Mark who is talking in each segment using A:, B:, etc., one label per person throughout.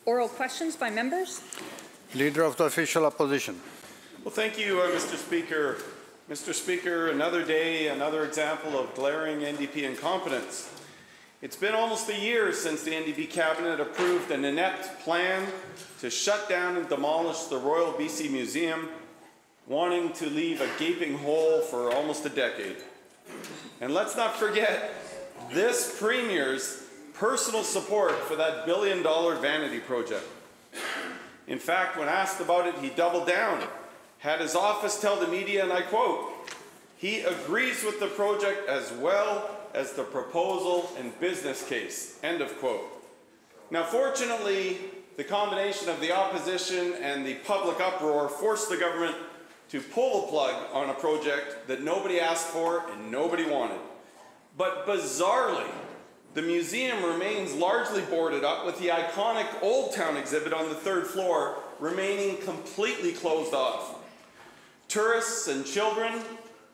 A: Oral questions by members.
B: Leader of the Official Opposition.
C: Well, thank you, Mr. Speaker. Mr. Speaker, another day, another example of glaring NDP incompetence. It's been almost a year since the NDP cabinet approved an inept plan to shut down and demolish the Royal BC Museum, wanting to leave a gaping hole for almost a decade. And let's not forget this Premier's personal support for that billion-dollar vanity project. In fact, when asked about it, he doubled down, had his office tell the media, and I quote, "He agrees with the project as well as the proposal and business case," end of quote. Now, fortunately, the combination of the opposition and the public uproar forced the government to pull the plug on a project that nobody asked for and nobody wanted. But bizarrely, the museum remains largely boarded up, with the iconic Old Town exhibit on the 3rd floor remaining completely closed off. Tourists and children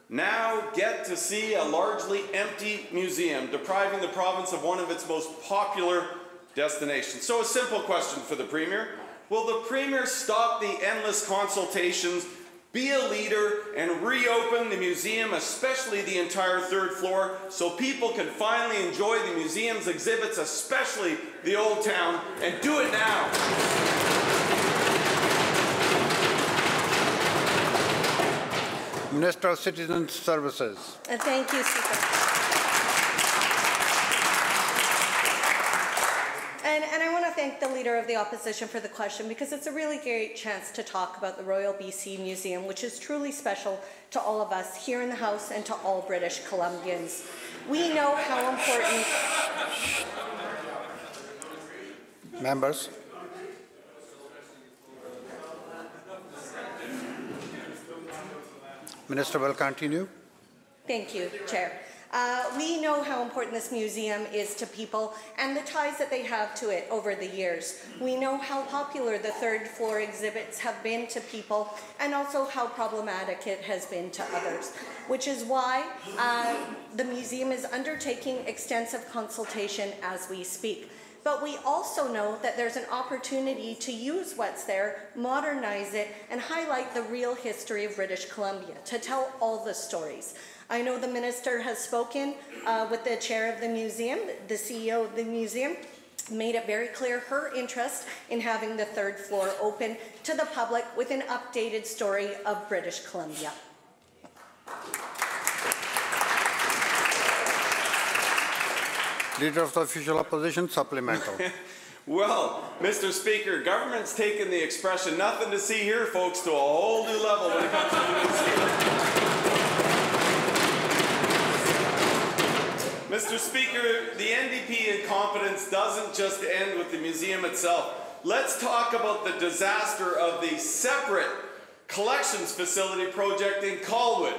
C: now get to see a largely empty museum, depriving the province of one of its most popular destinations. So a simple question for the Premier. Will the Premier stop the endless consultations, be a leader, and reopen the museum, especially the entire 3rd floor, so people can finally enjoy the museum's exhibits, especially the Old Town, and do it now?
B: Minister of Citizen Services.
D: Thank you, Speaker. And I want to thank the Leader of the Opposition for the question, because it's a really great chance to talk about the Royal BC Museum, which is truly special to all of us here in the House and to all British Columbians. We know how important...
B: Members. Minister will continue.
D: Thank you, Chair. We know how important this museum is to people and the ties that they have to it over the years. We know how popular the 3rd floor exhibits have been to people, and also how problematic it has been to others, which is why the museum is undertaking extensive consultation as we speak. But we also know that there's an opportunity to use what's there, modernize it, and highlight the real history of British Columbia, to tell all the stories. I know the Minister has spoken with the chair of the museum, the CEO of the museum, made it very clear her interest in having the 3rd floor open to the public with an updated story of British Columbia.
B: Leader of the Official Opposition, supplemental.
C: Well, Mr. Speaker, government's taken the expression "nothing to see here, folks" to a whole new level when it comes to the museum. Mr. Speaker, the NDP incompetence doesn't just end with the museum itself. Let's talk about the disaster of the separate collections facility project in Colwood,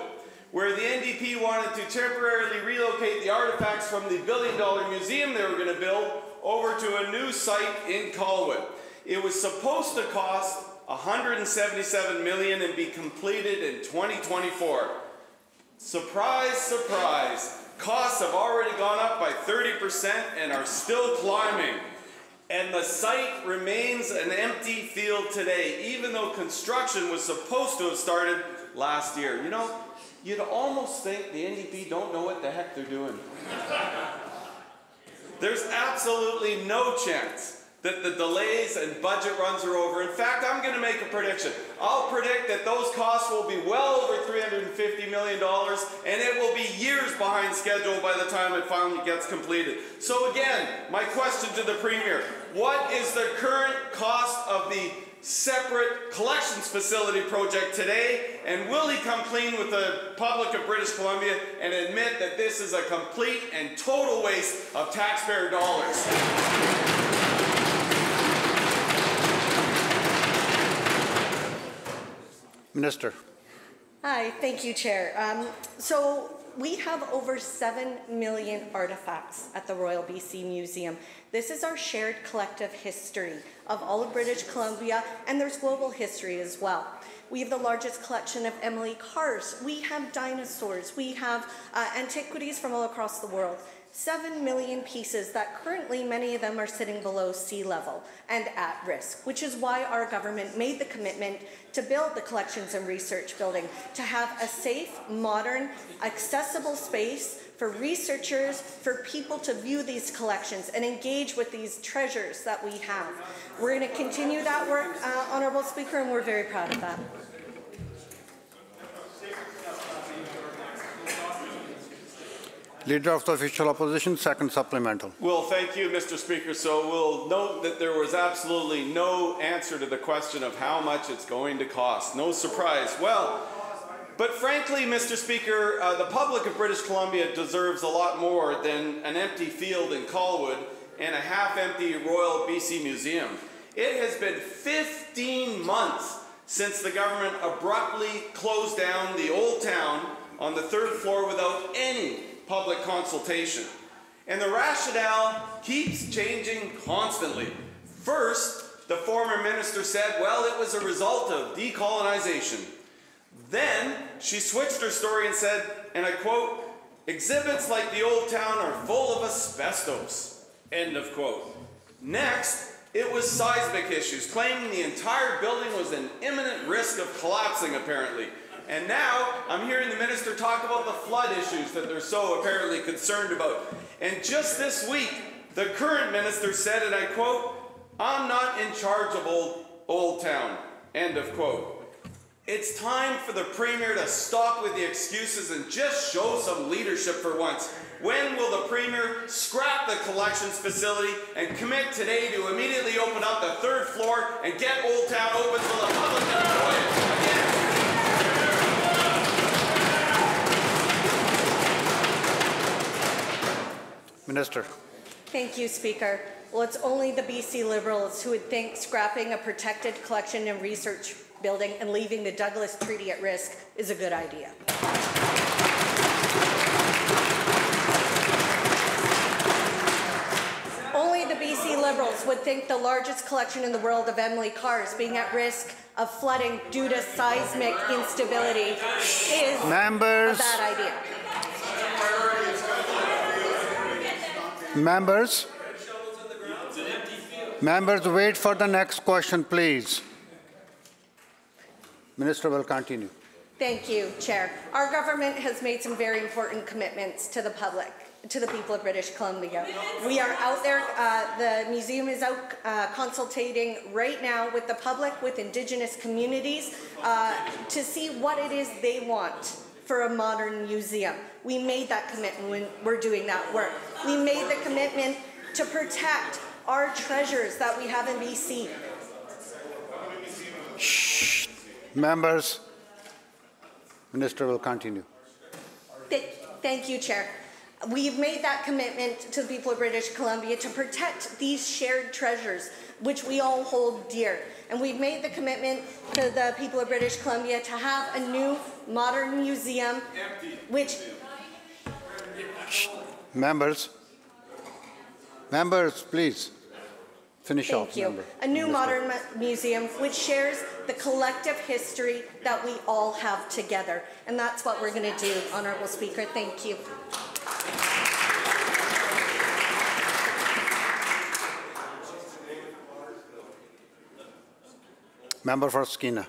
C: where the NDP wanted to temporarily relocate the artifacts from the billion-dollar museum they were going to build over to a new site in Colwood. It was supposed to cost $177 million and be completed in 2024. Surprise, surprise. Costs have already gone up by 30% and are still climbing. And the site remains an empty field today, even though construction was supposed to have started last year. You know, you'd almost think the NDP don't know what the heck they're doing. There's absolutely no chance that the delays and budget runs are over. In fact, I'm going to make a prediction. I'll predict that those costs will be well over $350 million, and it will be years behind schedule by the time it finally gets completed. So again, my question to the Premier, what is the current cost of the separate collections facility project today, and will he come clean with the public of British Columbia and admit that this is a complete and total waste of taxpayer dollars?
B: Minister.
D: Hi, thank you, Chair. So we have over 7 million artifacts at the Royal BC Museum. This is our shared collective history of all of British Columbia, and there's global history as well. We have the largest collection of Emily cars. We have dinosaurs. We have antiquities from all across the world. 7 million pieces that currently many of them are sitting below sea level and at risk, which is why our government made the commitment to build the collections and research building, to have a safe, modern, accessible space for researchers, for people to view these collections and engage with these treasures that we have. We're going to continue that work, Honourable Speaker, and we're very proud of that.
B: Leader of the Official Opposition, second supplemental.
C: Well, thank you, Mr. Speaker. So we'll note that there was absolutely no answer to the question of how much it's going to cost. No surprise. Well, but frankly, Mr. Speaker, the public of British Columbia deserves a lot more than an empty field in Colwood and a half-empty Royal BC Museum. It has been 15 months since the government abruptly closed down the old town on the 3rd floor without any public consultation. And the rationale keeps changing constantly. First, the former minister said, well, it was a result of decolonization. Then she switched her story and said, and I quote, exhibits like the old town are full of asbestos, end of quote. Next, it was seismic issues, claiming the entire building was in imminent risk of collapsing, apparently. And now I'm hearing the minister talk about the flood issues that they're so apparently concerned about. And just this week, the current minister said, and I quote, I'm not in charge of Old Town, end of quote. It's time for the Premier to stop with the excuses and just show some leadership for once. When will the Premier scrap the collections facility and commit today to immediately open up the 3rd floor and get Old Town open so the public can enjoy it again?
B: Minister.
D: Thank you, Speaker. Well, it's only the BC Liberals who would think scrapping a protected collection and research building and leaving the Douglas Treaty at risk is a good idea. Only the BC Liberals would think the largest collection in the world of Emily cars being at risk of flooding due to seismic instability is a bad idea.
B: Members, wait for the next question, please. Minister will continue.
D: Thank you, Chair. Our government has made some very important commitments to the public, to the people of British Columbia. We are out there, the museum is out consultating right now with the public, with Indigenous communities, to see what it is they want for a modern museum. We made that commitment when we're doing that work. We made the commitment to protect our treasures that we have in BC.
B: Shh. Members, Minister will continue.
D: Thank you, Chair. We've made that commitment to the people of British Columbia to protect these shared treasures, which we all hold dear. And we've made the commitment to the people of British Columbia to have a new modern museum, which...
B: Members, please finish off.
D: Thank you. A new modern museum which shares the collective history that we all have together. And that's what we're going to do, Honourable Speaker. Thank you.
B: Member for Skeena.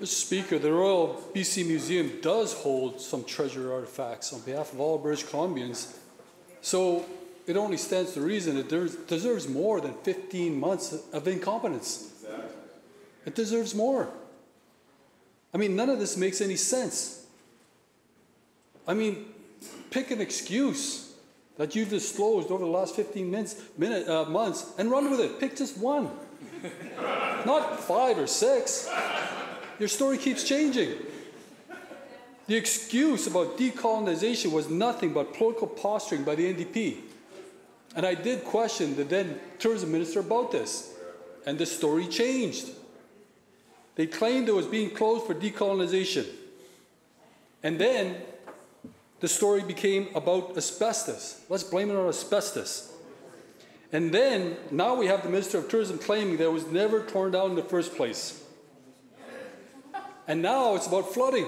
A: Mr. Speaker, the Royal BC Museum does hold some treasure artifacts on behalf of all British Columbians. So it only stands to reason it deserves more than 15 months of incompetence. Exactly. It deserves more. I mean, none of this makes any sense. I mean, pick an excuse that you've disclosed over the last 15 months and run with it. Pick just one. Not 5 or 6. Your story keeps changing. The excuse about decolonization was nothing but political posturing by the NDP. And I did question the then tourism minister about this. And the story changed. They claimed it was being closed for decolonization. And then the story became about asbestos. Let's blame it on asbestos. And then, now we have the Minister of Tourism claiming that it was never torn down in the first place. And now it's about flooding.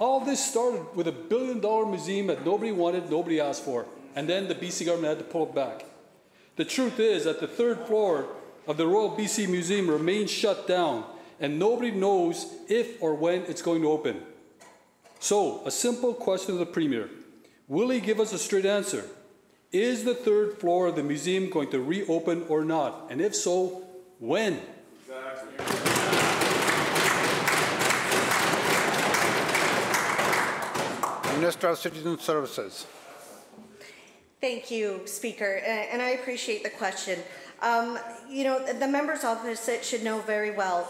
A: All this started with $1 billion museum that nobody wanted, nobody asked for. And then the BC government had to pull it back. The truth is that the third floor of the Royal BC Museum remains shut down, and nobody knows if or when it's going to open. So, a simple question to the Premier. Will he give us a straight answer? Is the third floor of the museum going to reopen or not? And if so, when?
B: Minister of Citizen Services.
D: Thank you, Speaker, and I appreciate the question. You know, the member's office should know very well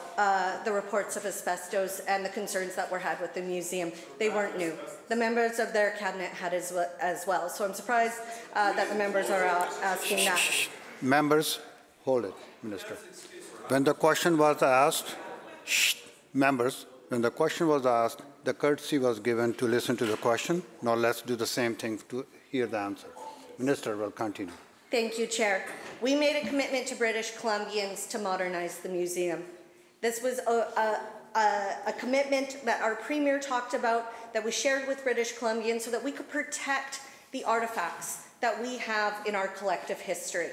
D: the reports of asbestos and the concerns that were had with the museum. They weren't new. The members of their cabinet had as well. So I'm surprised that the members are asking that.
B: Members, hold it, Minister. When the question was asked, members, when the question was asked, the courtesy was given to listen to the question. Now let's do the same thing to hear the answer. Minister will continue.
D: Thank you, Chair. We made a commitment to British Columbians to modernize the museum. This was a commitment that our Premier talked about, that we shared with British Columbians so that we could protect the artifacts that we have in our collective history.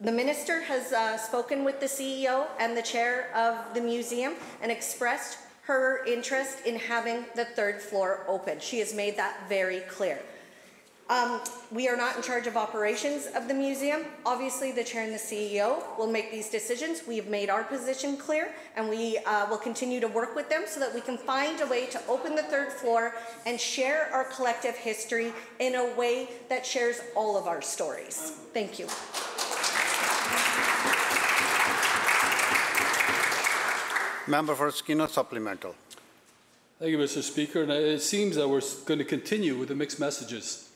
D: The Minister has spoken with the CEO and the Chair of the museum and expressed her interest in having the third floor open. She has made that very clear. We are not in charge of operations of the museum. Obviously, the Chair and the CEO will make these decisions. We have made our position clear, and we will continue to work with them so that we can find a way to open the third floor and share our collective history in a way that shares all of our stories. Thank you.
B: Member for Skinner, supplemental.
A: Thank you, Mr. Speaker. And it seems that we're going to continue with the mixed messages.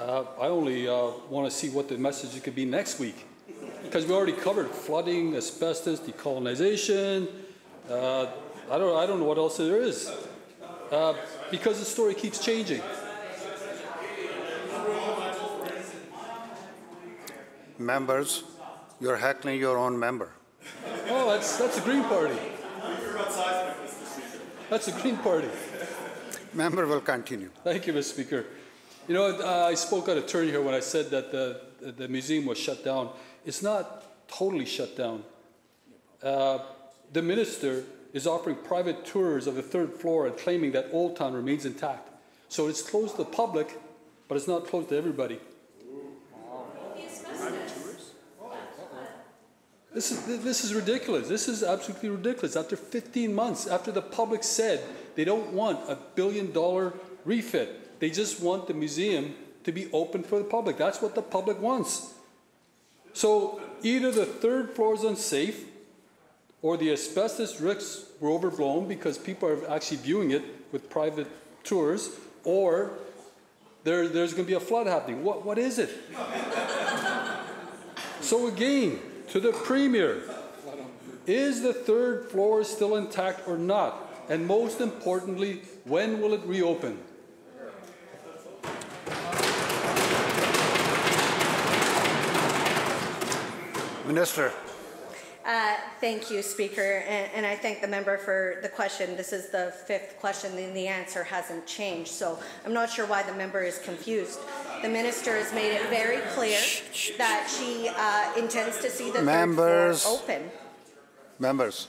A: I only want to see what the message could be next week, because we already covered flooding, asbestos, decolonization. I don't know what else there is, because the story keeps changing.
B: Members, you're heckling your own member.
A: Oh, that's the Green Party. That's the Green Party.
B: Member will continue.
A: Thank you, Mr. Speaker. You know, I spoke out of turn here when I said that the museum was shut down. It's not totally shut down. The minister is offering private tours of the third floor and claiming that Old Town remains intact. So it's closed to the public, but it's not closed to everybody. This is ridiculous. This is absolutely ridiculous. After 15 months, after the public said they don't want a $1 billion refit, they just want the museum to be open for the public. That's what the public wants. So either the third floor is unsafe, or the asbestos risks were overblown because people are actually viewing it with private tours, or there's going to be a flood happening. What is it? So again, to the Premier, is the third floor still intact or not? And most importantly, when will it reopen?
B: Minister.
D: Thank you, Speaker, and I thank the member for the question. This is the 5th question, and the answer hasn't changed, so I'm not sure why the member is confused. The minister has made it very clear that she intends to see the third floor open.
B: Members,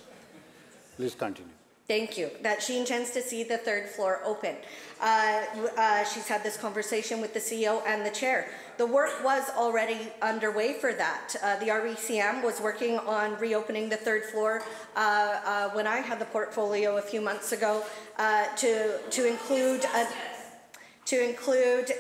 B: please continue.
D: Thank you. That she intends to see the third floor open. She's had this conversation with the CEO and the chair. The work was already underway for that. The RECM was working on reopening the third floor when I had the portfolio a few months ago to include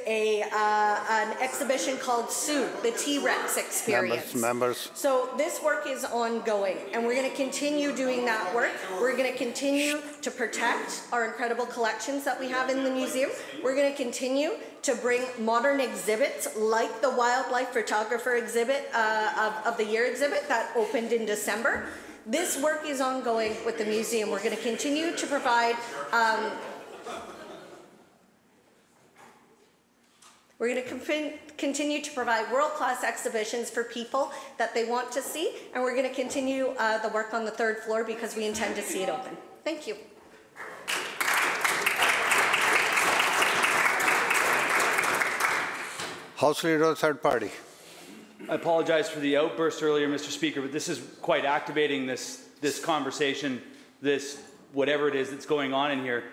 D: an exhibition called Sue, the T-Rex Experience.
B: Members.
D: So this work is ongoing, and we're going to continue doing that work. We're going to continue to protect our incredible collections that we have in the museum. We're going to continue to bring modern exhibits like the Wildlife Photographer exhibit of the Year exhibit that opened in December. This work is ongoing with the museum. We're going to continue to provide We're going to continue to provide world-class exhibitions for people that they want to see, and we're going to continue the work on the third floor because we intend to see it open. Thank you.
B: House Leader, third party.
E: I apologize for the outburst earlier, Mr. Speaker, but this is quite activating this conversation, this whatever it is that's going on in here.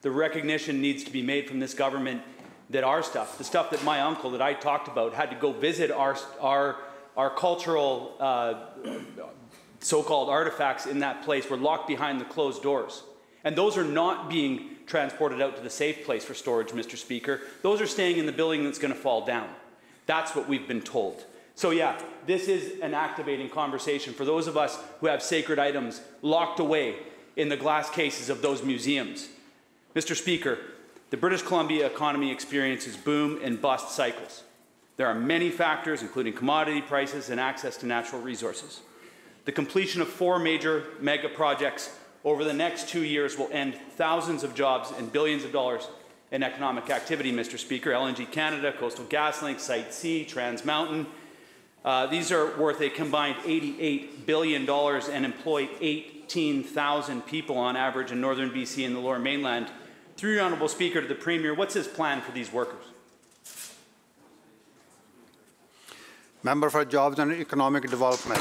E: The recognition needs to be made from this government that our stuff, the stuff that my uncle that I talked about had to go visit our cultural so-called artifacts in that place were locked behind the closed doors. And those are not being transported out to the safe place for storage, Mr. Speaker. Those are staying in the building that's going to fall down. That's what we've been told. So yeah, this is an activating conversation for those of us who have sacred items locked away in the glass cases of those museums. Mr. Speaker, the British Columbia economy experiences boom and bust cycles. There are many factors, including commodity prices and access to natural resources. The completion of 4 major mega projects over the next 2 years will end thousands of jobs and billions of dollars in economic activity, Mr. Speaker. LNG Canada, Coastal GasLink, Site C, Trans Mountain. These are worth a combined $88 billion and employ 18,000 people on average in northern BC and the Lower Mainland. Through your Honourable Speaker, to the Premier, what's his plan for these workers?
B: Member for Jobs and Economic Development.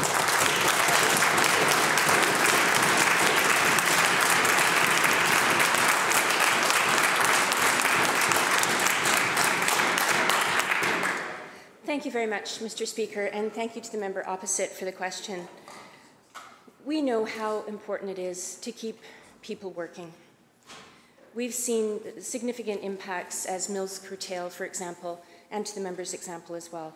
F: Thank you very much, Mr. Speaker, and thank you to the member opposite for the question. We know how important it is to keep people working. We've seen significant impacts as mills curtail, for example, and to the member's example as well.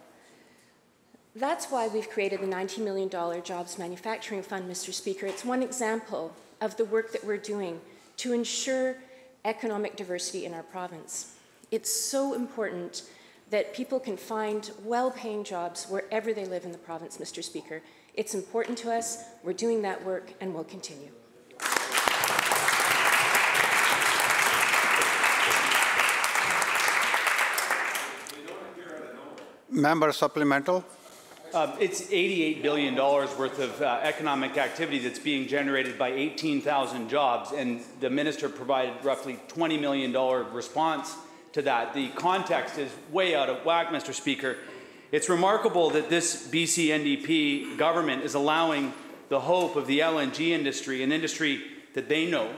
F: That's why we've created the $90 million Jobs Manufacturing Fund, Mr. Speaker. It's one example of the work that we're doing to ensure economic diversity in our province. It's so important that people can find well-paying jobs wherever they live in the province, Mr. Speaker. It's important to us. We're doing that work, and we'll continue.
B: Member supplemental.
E: It's $88 billion worth of economic activity that's being generated by 18,000 jobs, and the minister provided roughly $20 million response to that. The context is way out of whack, Mr. Speaker. It's remarkable that this BC NDP government is allowing the hope of the LNG industry, an industry that they know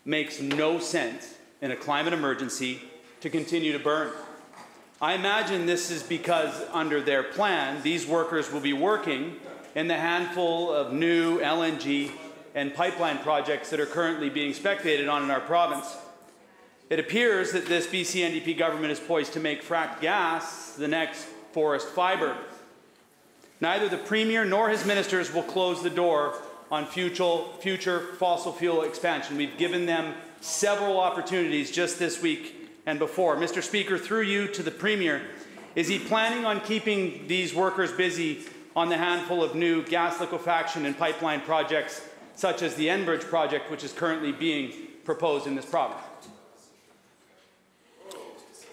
E: makes no sense in a climate emergency, to continue to burn. I imagine this is because under their plan, these workers will be working in the handful of new LNG and pipeline projects that are currently being speculated on in our province. It appears that this BC NDP government is poised to make fracked gas the next forest fibre. Neither the Premier nor his ministers will close the door on future fossil fuel expansion. We've given them several opportunities just this week and before. Mr. Speaker, through you to the Premier, is he planning on keeping these workers busy on the handful of new gas liquefaction and pipeline projects, such as the Enbridge project, which is currently being proposed in this province?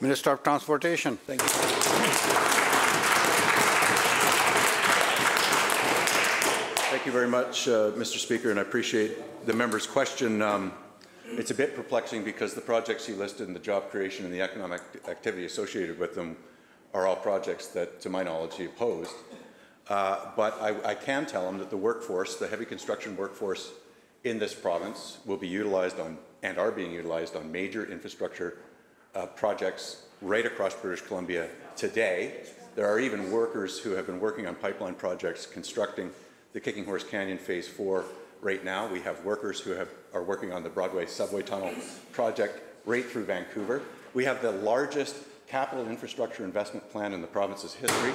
B: Minister of Transportation.
G: Thank you. Thank you very much, Mr. Speaker, and I appreciate the member's question. It's a bit perplexing because the projects he listed and the job creation and the economic activity associated with them are all projects that, to my knowledge, he opposed. But I can tell him that the workforce, the heavy construction workforce in this province, will be utilized on and are being utilized on major infrastructure projects right across British Columbia today. There are even workers who have been working on pipeline projects constructing the Kicking Horse Canyon Phase 4 right now. We have workers who are working on the Broadway Subway Tunnel project right through Vancouver. We have the largest capital infrastructure investment plan in the province's history.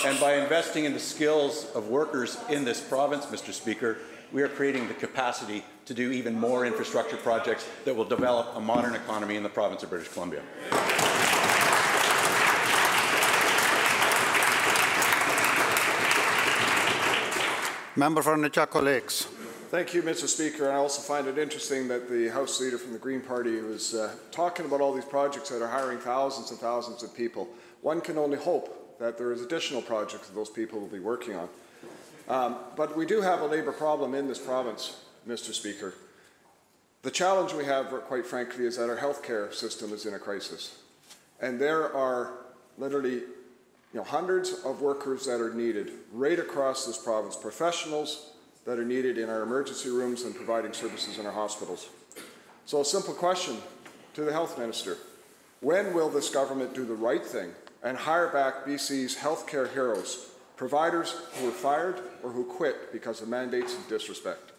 G: And by investing in the skills of workers in this province, Mr. Speaker, we are creating the capacity to do even more infrastructure projects that will develop a modern economy in the province of British Columbia.
B: Member for Nechako Lakes.
H: Thank you, Mr. Speaker. I also find it interesting that the House Leader from the Green Party was talking about all these projects that are hiring thousands and thousands of people. One can only hope that there is additional projects that those people will be working on. But we do have a labour problem in this province, Mr. Speaker. The challenge we have, quite frankly, is that our healthcare system is in a crisis. And there are literally hundreds of workers that are needed right across this province, professionals that are needed in our emergency rooms and providing services in our hospitals. So a simple question to the Health Minister. When will this government do the right thing and hire back BC's healthcare heroes, providers who were fired or who quit because of mandates and disrespect?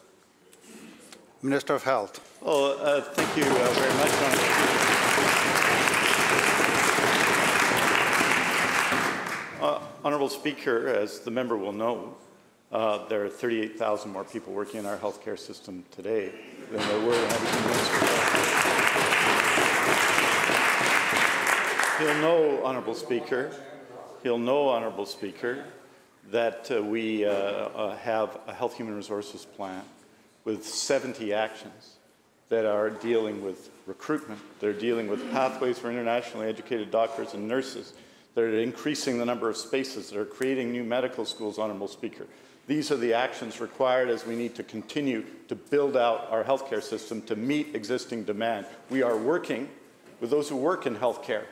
B: Minister of Health.
I: Well, thank you very much, Honourable Speaker. As the member will know, there are 38,000 more people working in our healthcare system today than there were when I became Minister of Health. He'll know, Honourable Speaker, that we have a Health Human Resources plan with 70 actions that are dealing with recruitment, they're dealing with pathways for internationally educated doctors and nurses, they're increasing the number of spaces, they're creating new medical schools, Honourable Speaker. These are the actions required as we need to continue to build out our healthcare system to meet existing demand. We are working with those who work in healthcare,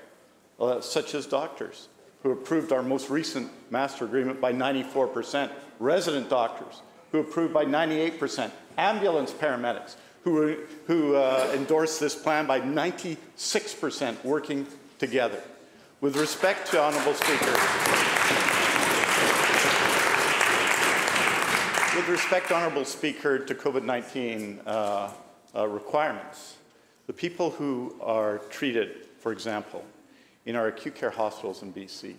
I: such as doctors, who approved our most recent master agreement by 94%, resident doctors, who approved by 98%, ambulance paramedics, who endorsed this plan by 96% working together. With respect to Honourable Speaker, with respect, Honourable Speaker, to COVID-19 requirements, the people who are treated, for example, in our acute care hospitals in BC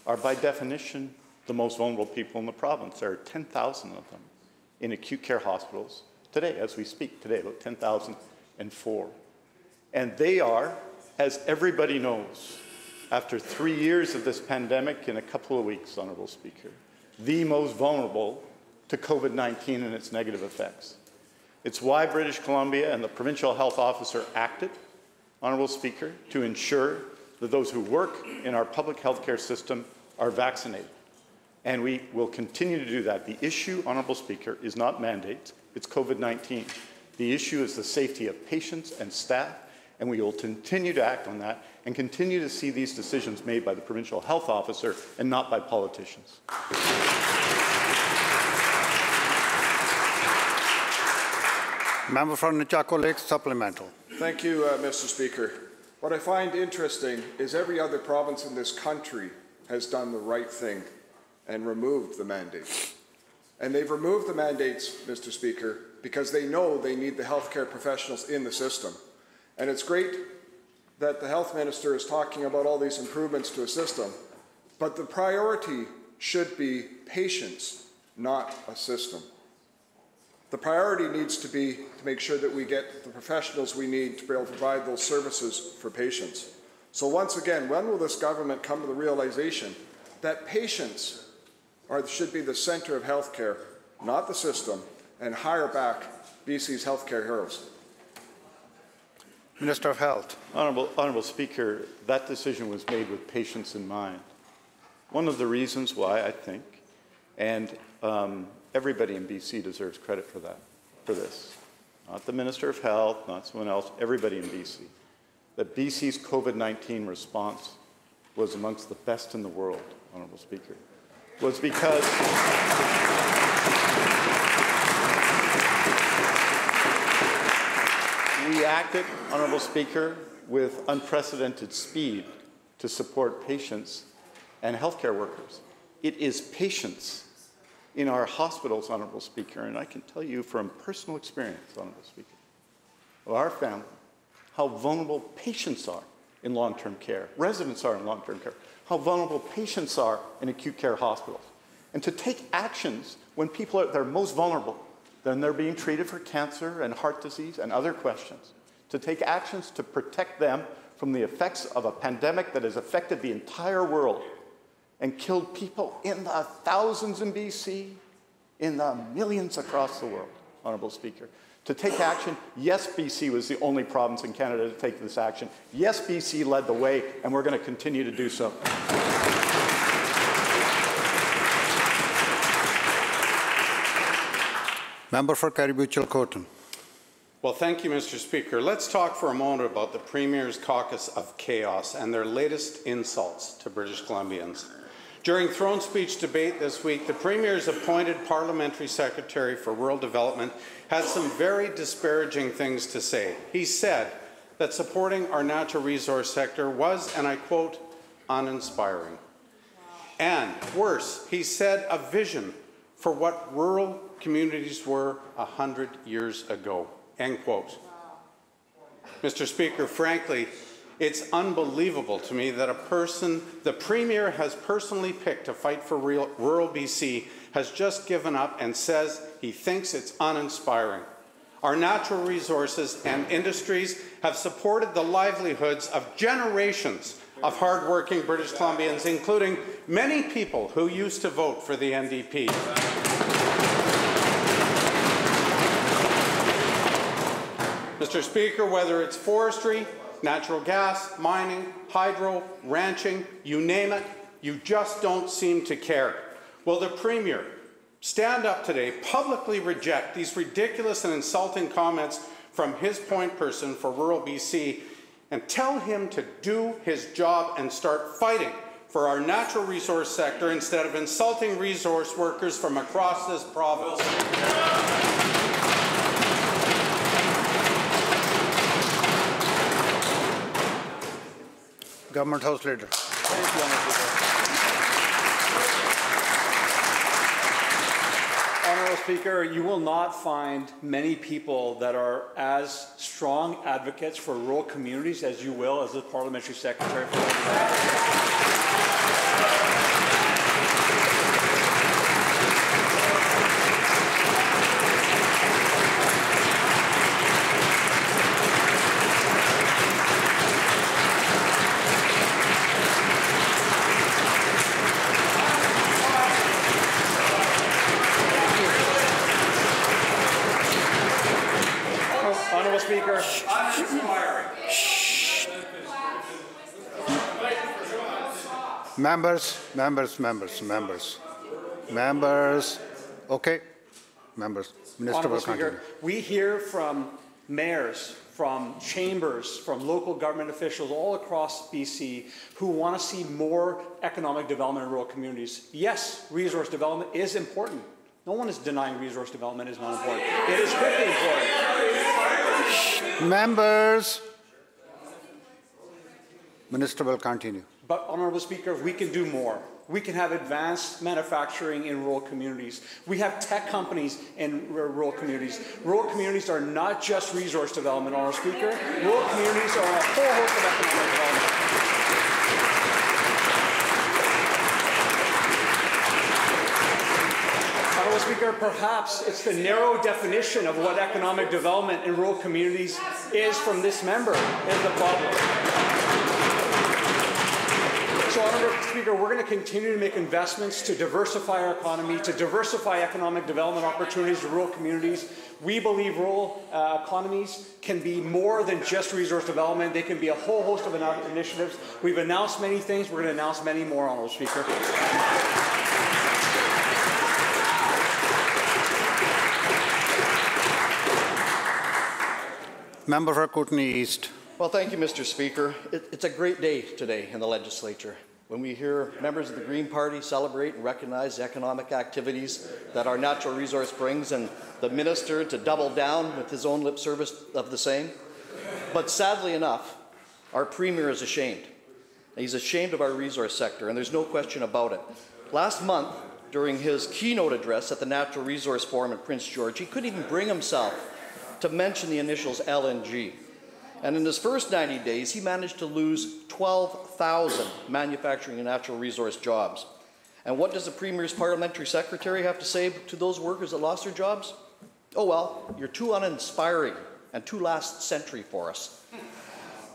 I: are by definition the most vulnerable people in the province. There are 10,000 of them in acute care hospitals today, as we speak today, about 10,004. And they are, as everybody knows, after 3 years of this pandemic in a couple of weeks, Honourable Speaker, the most vulnerable to COVID-19 and its negative effects. It's why British Columbia and the Provincial Health Officer acted, Honourable Speaker, to ensure that those who work in our public health care system are vaccinated. And we will continue to do that. The issue, Honourable Speaker, is not mandates, it's COVID-19. The issue is the safety of patients and staff, and we will continue to act on that and continue to see these decisions made by the Provincial Health Officer and not by politicians.
B: Member from Nechako Lake, supplemental.
H: Thank you, Mr. Speaker. What I find interesting is every other province in this country has done the right thing and removed the mandates. And they've removed the mandates, Mr. Speaker, because they know they need the healthcare professionals in the system. And it's great that the Health Minister is talking about all these improvements to a system, but the priority should be patients, not a system. The priority needs to be to make sure that we get the professionals we need to be able to provide those services for patients. So once again, when will this government come to the realization that patients should be the centre of healthcare, not the system, and hire back BC's healthcare heroes?
B: Minister of Health.
I: Honourable Speaker, that decision was made with patients in mind. One of the reasons why I think, and everybody in BC deserves credit for that, for this, not the Minister of Health, not someone else, everybody in BC, that BC's COVID-19 response was amongst the best in the world, Honourable Speaker, was because we acted, Honourable Speaker, with unprecedented speed to support patients and healthcare workers. It is patients in our hospitals, Honourable Speaker, and I can tell you from personal experience, Honourable Speaker, of our family, how vulnerable patients are in long-term care, residents are in long-term care, how vulnerable patients are in acute care hospitals. And to take actions when people are at their most vulnerable, then they're being treated for cancer and heart disease and other questions, to take actions to protect them from the effects of a pandemic that has affected the entire world and killed people in the thousands in BC, in the millions across the world, Honourable Speaker. To take action, yes, BC was the only province in Canada to take this action. Yes, BC led the way, and we're going to continue to do so.
B: Member for Caribou-Chilcotin.
C: Well, thank you, Mr. Speaker. Let's talk for a moment about the Premier's Caucus of Chaos and their latest insults to British Columbians. During throne speech debate this week, the Premier's appointed Parliamentary Secretary for Rural Development had some very disparaging things to say. He said that supporting our natural resource sector was, and I quote, uninspiring. And worse, he said a vision for what rural communities were 100 years ago, end quote. Mr. Speaker, frankly, it's unbelievable to me that the Premier has personally picked to fight for rural BC has just given up and says he thinks it's uninspiring. Our natural resources and industries have supported the livelihoods of generations of hard-working British Columbians, including many people who used to vote for the NDP. Mr. Speaker, whether it's forestry, natural gas, mining, hydro, ranching, you name it, you just don't seem to care. Will the Premier stand up today, publicly reject these ridiculous and insulting comments from his point person for rural BC, and tell him to do his job and start fighting for our natural resource sector instead of insulting resource workers from across this province?
B: Government House Leader.
J: Honourable Speaker, you will not find many people that are as strong advocates for rural communities as you will as the Parliamentary Secretary for Rural Development. Honourable Speaker.
B: Members. Okay. Members. Minister will continue.
J: Speaker, we hear from mayors, from chambers, from local government officials all across BC who want to see more economic development in rural communities. Yes, resource development is important. No one is denying resource development is not important. It is critically important.
B: Members. Minister will continue.
J: But, Honourable Speaker, we can do more. We can have advanced manufacturing in rural communities. We have tech companies in rural communities. Rural communities are not just resource development, Honourable Speaker. Rural communities are a whole host of economic development. Honourable Speaker, perhaps it's the narrow definition of what economic development in rural communities is from this member is the problem. So, Honourable Speaker, we're going to continue to make investments to diversify our economy, to diversify economic development opportunities to rural communities. We believe rural economies can be more than just resource development. They can be a whole host of initiatives. We've announced many things. We're going to announce many more, Honourable Speaker.
B: Member for Kootenay East.
K: Well, thank you, Mr. Speaker. It's a great day today in the Legislature when we hear members of the Green Party celebrate and recognize the economic activities that our natural resource brings, and the Minister to double down with his own lip service of the same. But sadly enough, our Premier is ashamed. He's ashamed of our resource sector, and there's no question about it. Last month, during his keynote address at the Natural Resource Forum in Prince George, he couldn't even bring himself to mention the initials LNG. And in his first 90 days, he managed to lose 12,000 manufacturing and natural resource jobs. And what does the Premier's Parliamentary Secretary have to say to those workers that lost their jobs? Oh, well, you're too uninspiring and too last century for us.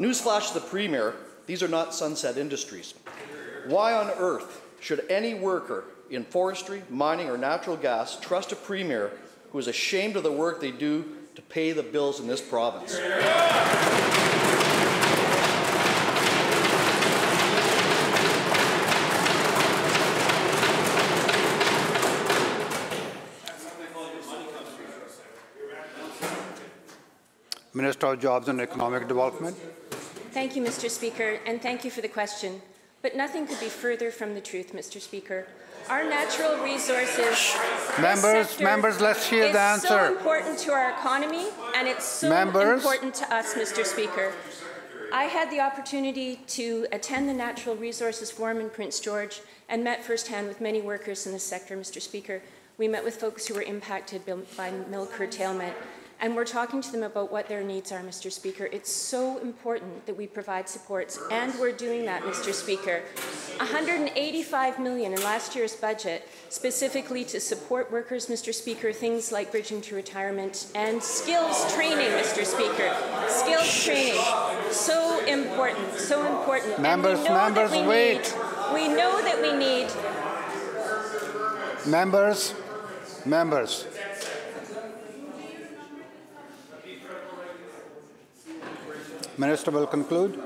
K: Newsflash to the Premier, these are not sunset industries. Why on earth should any worker in forestry, mining, or natural gas trust a Premier who is ashamed of the work they do to pay the bills in this province?
B: Minister of Jobs and Economic Development.
F: Thank you, Mr. Speaker, and thank you for the question. But nothing could be further from the truth, Mr. Speaker. Our natural resources,
B: members, let's hear the answer.
F: It's so important to our economy, and it's so important to us, Mr. Speaker. I had the opportunity to attend the Natural Resources Forum in Prince George and met firsthand with many workers in this sector, Mr. Speaker. We met with folks who were impacted by mill curtailment, and we're talking to them about what their needs are, Mr. Speaker. It's so important that we provide supports, and we're doing that, Mr. Speaker. $185 million in last year's budget, specifically to support workers, Mr. Speaker, things like bridging to retirement and skills training, Mr. Speaker. Skills training, so important, so important.
B: Members,
F: we know
B: members,
F: that
B: wait.
F: We know that we need.
B: Members. Minister will conclude.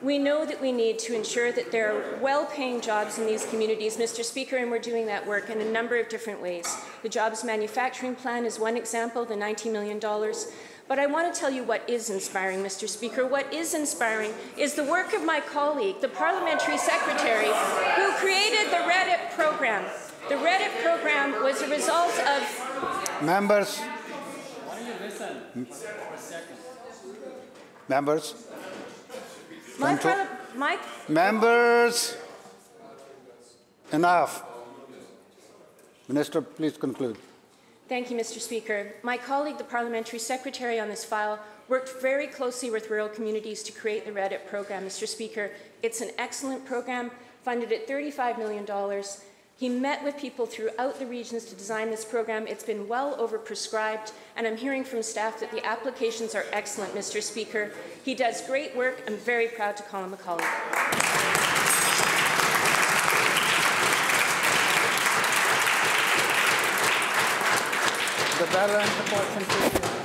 F: We know that we need to ensure that there are well-paying jobs in these communities, Mr. Speaker, and we're doing that work in a number of different ways. The Jobs Manufacturing Plan is one example, the $90 million. But I want to tell you what is inspiring, Mr. Speaker. What is inspiring is the work of my colleague, the Parliamentary Secretary, who created the REDIP program. The REDIP program was a result of...
B: Members. Members. Members. Enough. Minister, please conclude.
F: Thank you, Mr. Speaker. My colleague, the Parliamentary Secretary on this file, worked very closely with rural communities to create the REDIP program, Mr. Speaker. It's an excellent program, funded at $35 million. He met with people throughout the regions to design this program. It's been well overprescribed, and I'm hearing from staff that the applications are excellent, Mr. Speaker. He does great work. I'm very proud to call him a colleague.
B: The bell and the question.